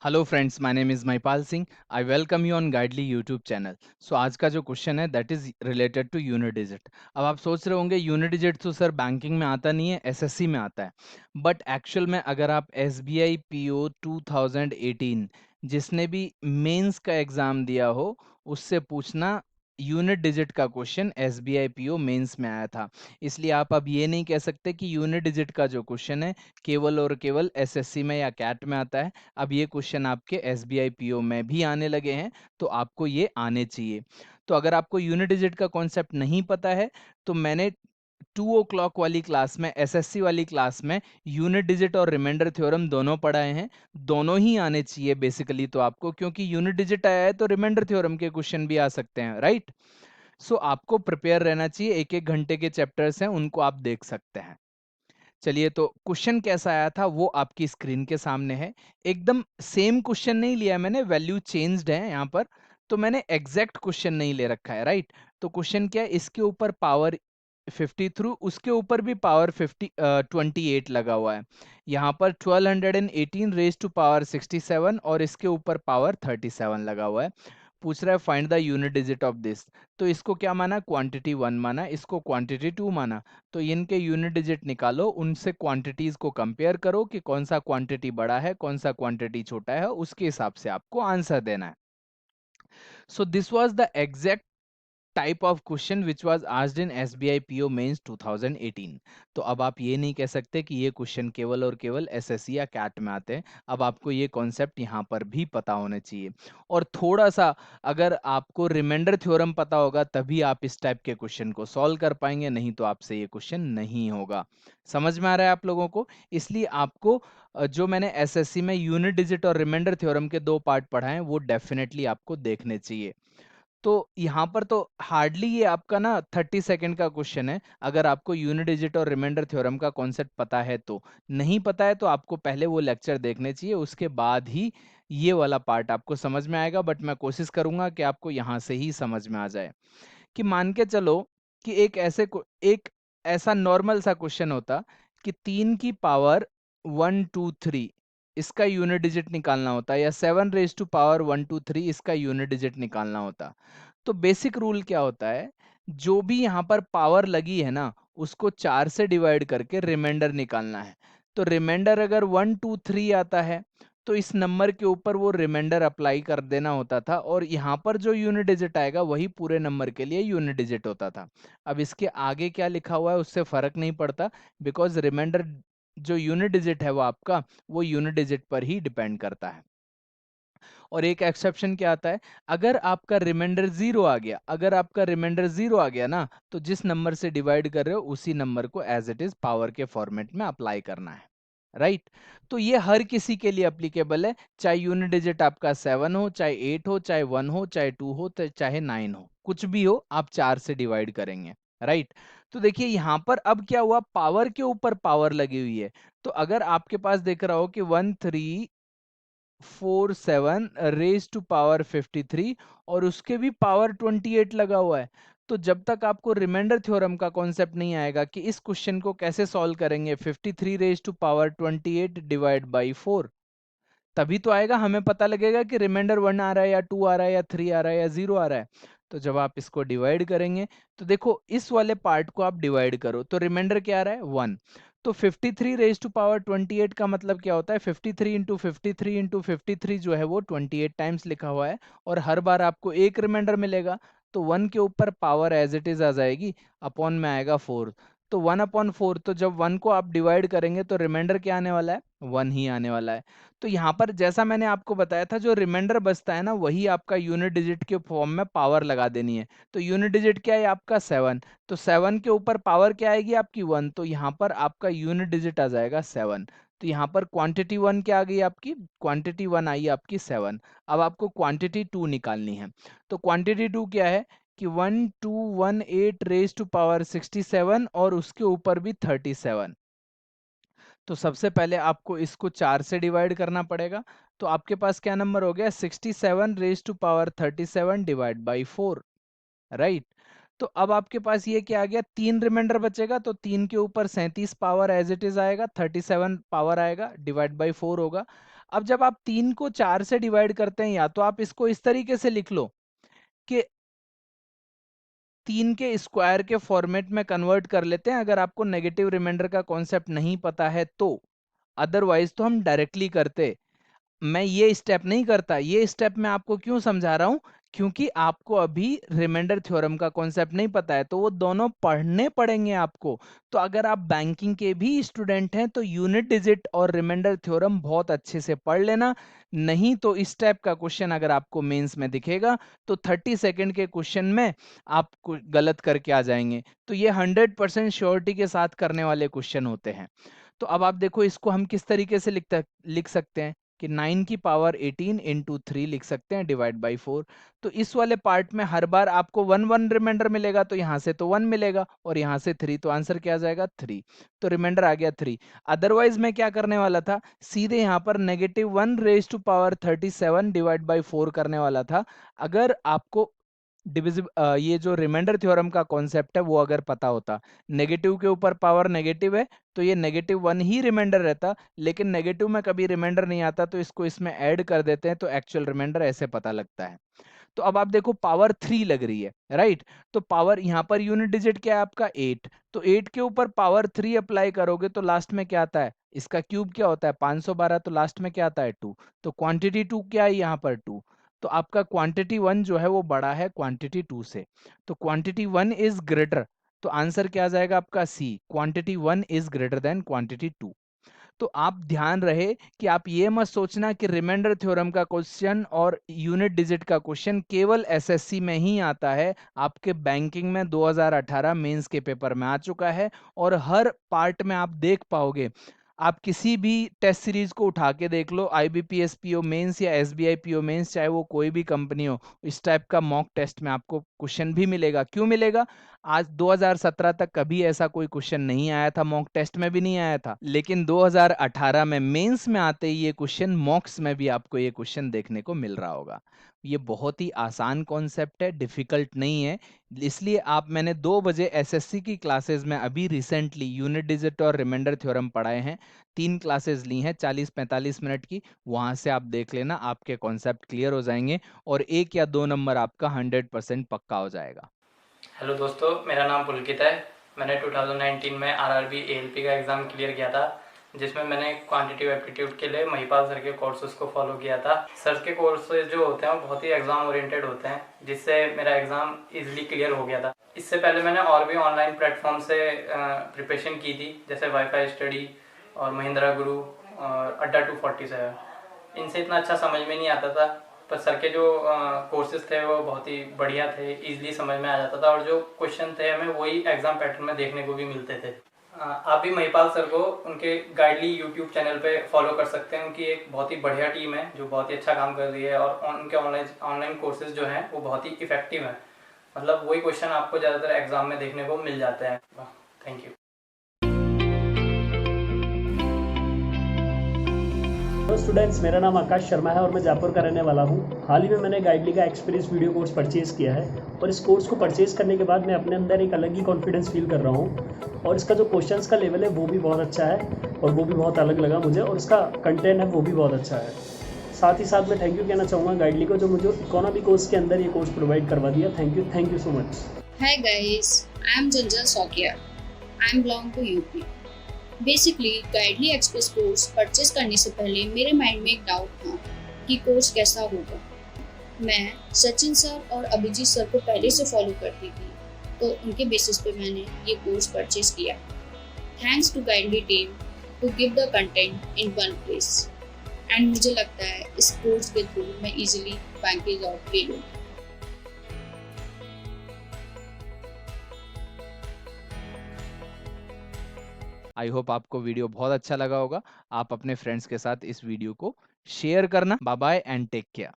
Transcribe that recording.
Hello friends, my name is Mahipal Singh. I welcome you on Guidely YouTube channel. So आज का जो question है that is related to unit digit. अब आप सोच रहे होंगे यूनिट डिजिट तो सर बैंकिंग में आता नहीं है, एसएससी में आता है। बट एक्चुअल में अगर आप एसबीआई पीओ 2018 जिसने भी मेंस का एग्ज़ाम दिया हो उससे पूछना, यूनिट डिजिट का क्वेश्चन एसबीआई पीओ मेंस में आया था। इसलिए आप अब ये नहीं कह सकते कि यूनिट डिजिट का जो क्वेश्चन है केवल और केवल एसएससी में या कैट में आता है। अब ये क्वेश्चन आपके एसबीआई पीओ में भी आने लगे हैं, तो आपको ये आने चाहिए। तो अगर आपको यूनिट डिजिट का कॉन्सेप्ट नहीं पता है तो मैंने 2 o'clock वाली क्लास में, एसएससी वाली क्लास में, यूनिट डिजिट और रिमाइंडर थ्योरम दोनों पढ़ाए हैं। दोनों ही आने चाहिए बेसिकली तो आपको, क्योंकि यूनिट डिजिट आया है तो रिमाइंडर थ्योरम के क्वेश्चन भी आ सकते हैं, राइट। सो आपको प्रिपेयर रहना चाहिए, एक एक घंटे के चैप्टर्स हैं उनको आप देख सकते हैं। चलिए, तो क्वेश्चन कैसा आया था वो आपकी स्क्रीन के सामने है। एकदम सेम क्वेश्चन नहीं लिया मैंने, वैल्यू चेंज्ड है यहाँ पर। तो मैंने एग्जैक्ट क्वेश्चन नहीं ले रखा है, राइट। तो क्वेश्चन क्या है, इसके ऊपर पावर 50 थ्रू, उसके ऊपर भी पावर 28 लगा हुआ है। यहाँ पर 1218 रेज टू पावर 67 और इसके ऊपर पावर 37 लगा हुआ है। पूछ रहा है find the unit digit of this. तो इसको क्या माना, क्वांटिटी 1 माना, इसको क्वांटिटी 2 माना। तो इनके यूनिट डिजिट निकालो, उनसे क्वांटिटीज को कंपेयर करो कि कौन सा क्वांटिटी बड़ा है कौन सा क्वांटिटी छोटा है, उसके हिसाब से आपको आंसर देना है। So this was the exact type of question which was asked in SBI PO mains 2018। तो अब आप ये नहीं कह सकते कि ये क्वेश्चन केवल और केवल एसएससी या कैट में आते हैं। अब आपको ये कॉन्सेप्ट यहाँ पर भी पता होने चाहिए। और थोड़ा सा अगर आपको रिमाइंडर थ्योरम पता होगा तभी आप इस टाइप के क्वेश्चन को सॉल्व कर पाएंगे, नहीं तो आपसे ये क्वेश्चन नहीं होगा। समझ में आ रहा है आप लोगों को। इसलिए आपको जो मैंने एसएससी में यूनिट डिजिट और रिमाइंडर थ्योरम के 2 पार्ट पढ़ाए वो डेफिनेटली आपको देखने चाहिए। तो यहाँ पर तो हार्डली ये आपका ना 30 सेकंड का क्वेश्चन है, अगर आपको यूनिट डिजिट और रिमाइंडर थ्योरम का कॉन्सेप्ट पता है तो। नहीं पता है तो आपको पहले वो लेक्चर देखने चाहिए, उसके बाद ही ये वाला पार्ट आपको समझ में आएगा। बट मैं कोशिश करूंगा कि आपको यहाँ से ही समझ में आ जाए। कि मान के चलो कि एक ऐसा नॉर्मल सा क्वेश्चन होता कि 3 की पावर 1 2 3 इसका यूनिट डिजिट निकालना होता, या 7 रेज टू पावर 1 2 3 इसका यूनिट डिजिट निकालना होता। तो बेसिक रूल क्या होता है, जो भी यहाँ पर पावर लगी है ना उसको 4 से डिवाइड करके रिमाइंडर निकालना है। तो रिमाइंडर अगर 1 2 3 आता है तो इस नंबर के ऊपर वो रिमाइंडर अप्लाई कर देना होता था, और यहाँ पर जो यूनिट डिजिट आएगा वही पूरे नंबर के लिए यूनिट डिजिट होता था। अब इसके आगे क्या लिखा हुआ है उससे फर्क नहीं पड़ता, बिकॉज रिमाइंडर जो यूनिट डिजिट है वो आपका, वो यूनिट डिजिट पर ही डिपेंड करता है। और एक एक्सेप्शन क्या आता है, अगर आपका रिमाइंडर जीरो आ गया, अगर आपका रिमाइंडर जीरो आ गया ना, तो जिस नंबर से डिवाइड कर रहे हो उसी नंबर को एज इट इज पावर के फॉर्मेट में अप्लाई करना है, राइट। तो ये हर किसी के लिए अप्लीकेबल है, चाहे यूनिट डिजिट आपका 7 हो, चाहे 8 हो, चाहे 1 हो, चाहे 2 हो, चाहे 9 हो, कुछ भी हो, आप 4 से डिवाइड करेंगे, राइट। तो देखिए यहाँ पर अब क्या हुआ, पावर के ऊपर पावर लगी हुई है। तो अगर आपके पास देख रहा हो कि 1347 रेज टू पावर 53 और उसके भी पावर 28 लगा हुआ है, तो जब तक आपको रिमाइंडर थ्योरम का कॉन्सेप्ट नहीं आएगा कि इस क्वेश्चन को कैसे सॉल्व करेंगे, 53 raise to power 28 divide by 4, तभी तो आएगा, हमें पता लगेगा कि रिमाइंडर 1 आ रहा है या 2 आ रहा है या 3 आ रहा है या 0 आ रहा है। तो जब आप इसको डिवाइड करेंगे, तो देखो इस वाले पार्ट को आप डिवाइड करो तो रिमाइंडर क्या आ रहा है, 1। तो 53 रेज टू पावर 28 का मतलब क्या होता है, 53 इंटू 53 जो है वो 28 टाइम्स लिखा हुआ है, और हर बार आपको एक रिमाइंडर मिलेगा। तो 1 के ऊपर पावर एज इट इज आ जाएगी, अपॉन में आएगा 4। तो 1/4, तो जब 1 को आप डिवाइड करेंगे तो रिमाइंडर क्या आने वाला है, 1 ही आने वाला है। तो यहाँ पर जैसा मैंने आपको बताया था, जो रिमाइंडर बचता है ना वही आपका यूनिट डिजिट के फॉर्म में पावर लगा देनी है। तो यूनिट डिजिट क्या है आपका, 7। तो 7 के ऊपर पावर क्या आएगी आपकी, 1। तो यहाँ पर आपका यूनिट डिजिट आ जाएगा 7। तो यहाँ पर क्वांटिटी 1 क्या आ गई आपकी, क्वांटिटी 1 आई आपकी 7। अब आपको क्वांटिटी 2 निकालनी है। तो क्वांटिटी 2 क्या है कि 1218 रेज टू पावर 67 और उसके ऊपर भी 37। तो सबसे पहले आपको इसको 4 से डिवाइड करना पड़ेगा। तो आपके पास क्या नंबर हो गया, 67 raise to power 37 divide by 4, right. तो अब आपके पास ये क्या आ गया, 3 रिमाइंडर बचेगा, तो 3 के ऊपर 37 पावर एज इट इज आएगा, 37 पावर आएगा, डिवाइड बाई 4 होगा। अब जब आप 3 को 4 से डिवाइड करते हैं, या तो आप इसको इस तरीके से लिख लो कि 3 के स्क्वायर के फॉर्मेट में कन्वर्ट कर लेते हैं, अगर आपको नेगेटिव रिमाइंडर का कॉन्सेप्ट नहीं पता है तो। अदरवाइज तो हम डायरेक्टली करते। मैं ये स्टेप नहीं करता। ये स्टेप मैं आपको क्यों समझा रहा हूं, क्योंकि आपको अभी रिमाइंडर थ्योरम का कॉन्सेप्ट नहीं पता है, तो वो दोनों पढ़ने पड़ेंगे आपको। तो अगर आप बैंकिंग के भी स्टूडेंट हैं तो यूनिट डिजिट और रिमाइंडर थ्योरम बहुत अच्छे से पढ़ लेना। नहीं तो इस टाइप का क्वेश्चन अगर आपको मेंस में दिखेगा तो 30 सेकंड के क्वेश्चन में आप गलत करके आ जाएंगे। तो ये 100% श्योरिटी के साथ करने वाले क्वेश्चन होते हैं। तो अब आप देखो, इसको हम किस तरीके से लिख सकते हैं कि 9 की पावर 18 इंटू 3 लिख सकते हैं डिवाइड बाई 4। तो इस वाले पार्ट में हर बार आपको 1 रिमाइंडर मिलेगा, तो यहाँ से तो 1 मिलेगा और यहाँ से 3, तो आंसर क्या आ जाएगा 3। तो रिमाइंडर आ गया 3। अदरवाइज मैं क्या करने वाला था, सीधे यहाँ पर -1 raise to power 37 divide by 4 करने वाला था। अगर आपको ये जो रिमाइंडर थ्योरम का कॉन्सेप्ट है वो अगर पता होता। नेगेटिव के ऊपर पावर नेगेटिव है तो ये -1 ही रिमाइंडर रहता, लेकिन नेगेटिव में कभी रिमाइंडर नहीं आता, तो इसको इसमें ऐड कर देते हैं तो एक्चुअल रिमाइंडर ऐसे पता लगता है। तो अब आप देखो पावर 3 लग रही है, राइट। तो पावर यहाँ पर यूनिट डिजिट क्या है आपका 8, तो 8 के ऊपर पावर 3 अप्लाई करोगे तो लास्ट में क्या आता है, इसका क्यूब क्या होता है 512, तो लास्ट में क्या आता है 2। तो क्वांटिटी 2 क्या है यहाँ पर 2। तो आपका क्वांटिटी 1 जो है वो बड़ा है क्वांटिटी 2 से, तो क्वांटिटी 1 इज ग्रेटर। तो आंसर क्या आ जाएगा आपका C, quantity 1 is greater than quantity 2। तो आप ध्यान रहे कि आप ये मत सोचना कि रिमाइंडर थ्योरम का क्वेश्चन और यूनिट डिजिट का क्वेश्चन केवल एसएससी में ही आता है। आपके बैंकिंग में 2018 मेंस के पेपर में आ चुका है और हर पार्ट में आप देख पाओगे। आप किसी भी टेस्ट सीरीज को उठा के देख लो, आईबीपीएस पीओ मेंस या एसबीआई पीओ मेंस, चाहे वो कोई भी कंपनी हो, इस टाइप का मॉक टेस्ट में आपको क्वेश्चन भी मिलेगा। क्यों मिलेगा, आज 2017 तक कभी ऐसा कोई क्वेश्चन नहीं आया था, मॉक टेस्ट में भी नहीं आया था, लेकिन 2018 में मेंस में आते ही ये क्वेश्चन मॉक्स में भी आपको ये क्वेश्चन देखने को मिल रहा होगा। ये बहुत ही आसान कॉन्सेप्ट है, डिफिकल्ट नहीं है। इसलिए आप, मैंने 2 बजे एसएससी की क्लासेस में अभी रिसेंटली यूनिट डिजिट और रिमाइंडर थ्योरम पढ़ाए हैं। 3 क्लासेस ली हैं 40-45 मिनट की, वहां से आप देख लेना, आपके कॉन्सेप्ट क्लियर हो जाएंगे और 1 या 2 नंबर आपका 100% पक्का हो जाएगा। हेलो दोस्तों, मेरा नाम पुलकित है। मैंने 2019 में आरआरबी एएलपी का एग्ज़ाम क्लियर किया था, जिसमें मैंने क्वांटिटिव एप्टीट्यूड के लिए महिपाल सर के कोर्सेज को फॉलो किया था। सर के कोर्सेज जो होते हैं वो बहुत ही एग्ज़ाम ओरिएंटेड होते हैं, जिससे मेरा एग्ज़ाम इजीली क्लियर हो गया था। इससे पहले मैंने और भी ऑनलाइन प्लेटफॉर्म से प्रिपरेशन की थी, जैसे वाईफाई स्टडी और महिंद्रा गुरु और अड्डा 247। इनसे इतना अच्छा समझ में नहीं आता था, पर सर के जो कोर्सेज थे वो बहुत ही बढ़िया थे, इजीली समझ में आ जाता था और जो क्वेश्चन थे हमें वही एग्जाम पैटर्न में देखने को भी मिलते थे। आप भी महिपाल सर को उनके गाइडली यूट्यूब चैनल पे फॉलो कर सकते हैं। उनकी एक बहुत ही बढ़िया टीम है जो बहुत ही अच्छा काम कर रही है और उनके ऑनलाइन कोर्सेज जो हैं वो बहुत ही इफेक्टिव हैं। मतलब वही क्वेश्चन आपको ज़्यादातर एग्जाम में देखने को मिल जाते हैं। Thank you. हेलो स्टूडेंट्स, मेरा नाम आकाश शर्मा है और मैं जयपुर का रहने वाला हूँ। हाल ही में मैंने गाइडली का एक्सपीरियंस वीडियो कोर्स परचेज़ किया है और इस कोर्स को परचेज़ करने के बाद मैं अपने अंदर एक अलग ही कॉन्फिडेंस फील कर रहा हूँ और इसका जो क्वेश्चंस का लेवल है वो भी बहुत अच्छा है और वो भी बहुत अलग लगा मुझे और इसका कंटेंट है वो भी बहुत अच्छा है। साथ ही साथ मैं थैंक यू कहना चाहूँगा गाइडली को, जो मुझे इकोनॉमी कोर्स के अंदर ये कोर्स प्रोवाइड करवा दिया। Thank you so much. Hi guys, I am Janjal Sokia. I am belong to UP. Basically गाइडली express course purchase करने से पहले मेरे माइंड में एक डाउट था कि कोर्स कैसा होगा। मैं सचिन सर और अभिजीत सर को पहले से फॉलो करती थी, तो उनके बेसिस पे मैंने ये कोर्स परचेज किया। Thanks to Guidely team to give the content in one place and मुझे लगता है इस कोर्स के थ्रू मैं इजीली बैंक की जॉब ले लूँ। आई होप आपको वीडियो बहुत अच्छा लगा होगा। आप अपने फ्रेंड्स के साथ इस वीडियो को शेयर करना। Bye bye and take care.